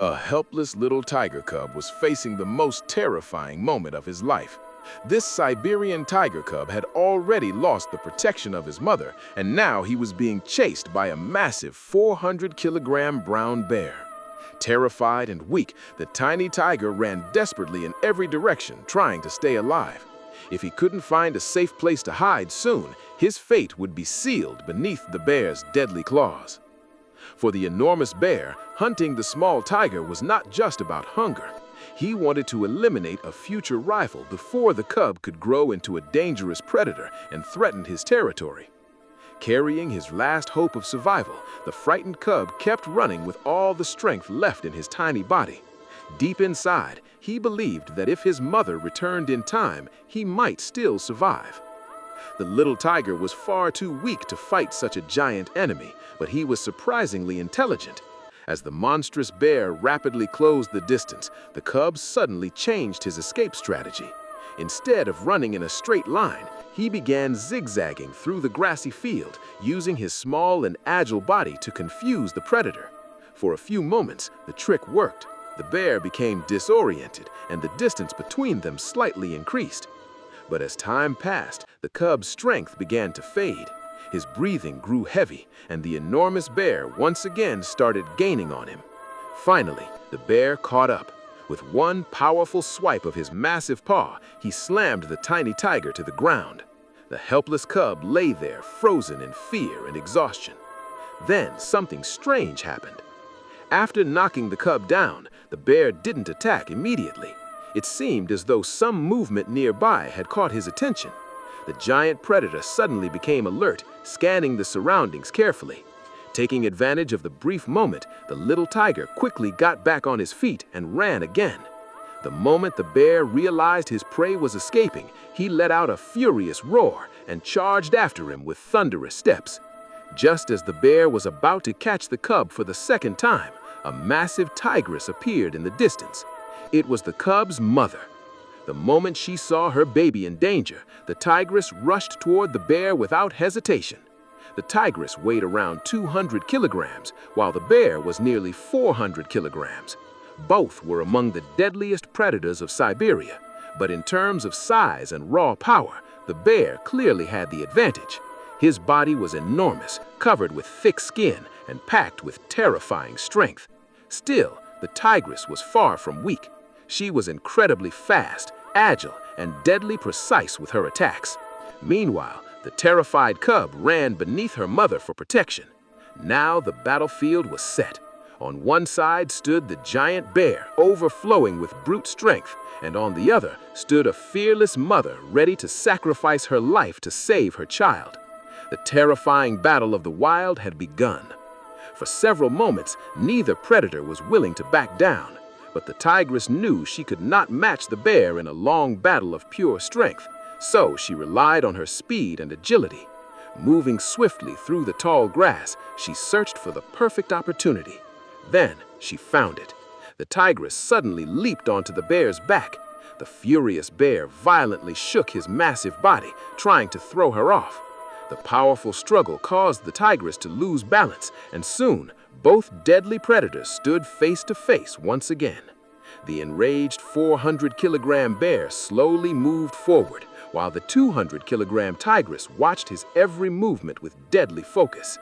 A helpless little tiger cub was facing the most terrifying moment of his life. This Siberian tiger cub had already lost the protection of his mother, and now he was being chased by a massive 400-kilogram brown bear. Terrified and weak, the tiny tiger ran desperately in every direction, trying to stay alive. If he couldn't find a safe place to hide soon, his fate would be sealed beneath the bear's deadly claws. For the enormous bear, hunting the small tiger was not just about hunger. He wanted to eliminate a future rival before the cub could grow into a dangerous predator and threaten his territory. Carrying his last hope of survival, the frightened cub kept running with all the strength left in his tiny body. Deep inside, he believed that if his mother returned in time, he might still survive. The little tiger was far too weak to fight such a giant enemy, but he was surprisingly intelligent. As the monstrous bear rapidly closed the distance, the cub suddenly changed his escape strategy. Instead of running in a straight line, he began zigzagging through the grassy field, using his small and agile body to confuse the predator. For a few moments, the trick worked. The bear became disoriented, and the distance between them slightly increased. But as time passed, the cub's strength began to fade. His breathing grew heavy, and the enormous bear once again started gaining on him. Finally, the bear caught up. With one powerful swipe of his massive paw, he slammed the tiny tiger to the ground. The helpless cub lay there, frozen in fear and exhaustion. Then something strange happened. After knocking the cub down, the bear didn't attack immediately. It seemed as though some movement nearby had caught his attention. The giant predator suddenly became alert, scanning the surroundings carefully. Taking advantage of the brief moment, the little tiger quickly got back on his feet and ran again. The moment the bear realized his prey was escaping, he let out a furious roar and charged after him with thunderous steps. Just as the bear was about to catch the cub for the second time, a massive tigress appeared in the distance. It was the cub's mother. The moment she saw her baby in danger, the tigress rushed toward the bear without hesitation. The tigress weighed around 200 kilograms, while the bear was nearly 400 kilograms. Both were among the deadliest predators of Siberia, but in terms of size and raw power, the bear clearly had the advantage. His body was enormous, covered with thick skin and packed with terrifying strength. Still, the tigress was far from weak. She was incredibly fast, agile, and deadly precise with her attacks. Meanwhile, the terrified cub ran beneath her mother for protection. Now the battlefield was set. On one side stood the giant bear, overflowing with brute strength, and on the other stood a fearless mother ready to sacrifice her life to save her child. The terrifying battle of the wild had begun. For several moments, neither predator was willing to back down. But the tigress knew she could not match the bear in a long battle of pure strength, so she relied on her speed and agility. Moving swiftly through the tall grass, she searched for the perfect opportunity. Then she found it. The tigress suddenly leaped onto the bear's back. The furious bear violently shook his massive body, trying to throw her off. The powerful struggle caused the tigress to lose balance, and soon, both deadly predators stood face to face once again. The enraged 400-kilogram bear slowly moved forward, while the 200-kilogram tigress watched his every movement with deadly focus.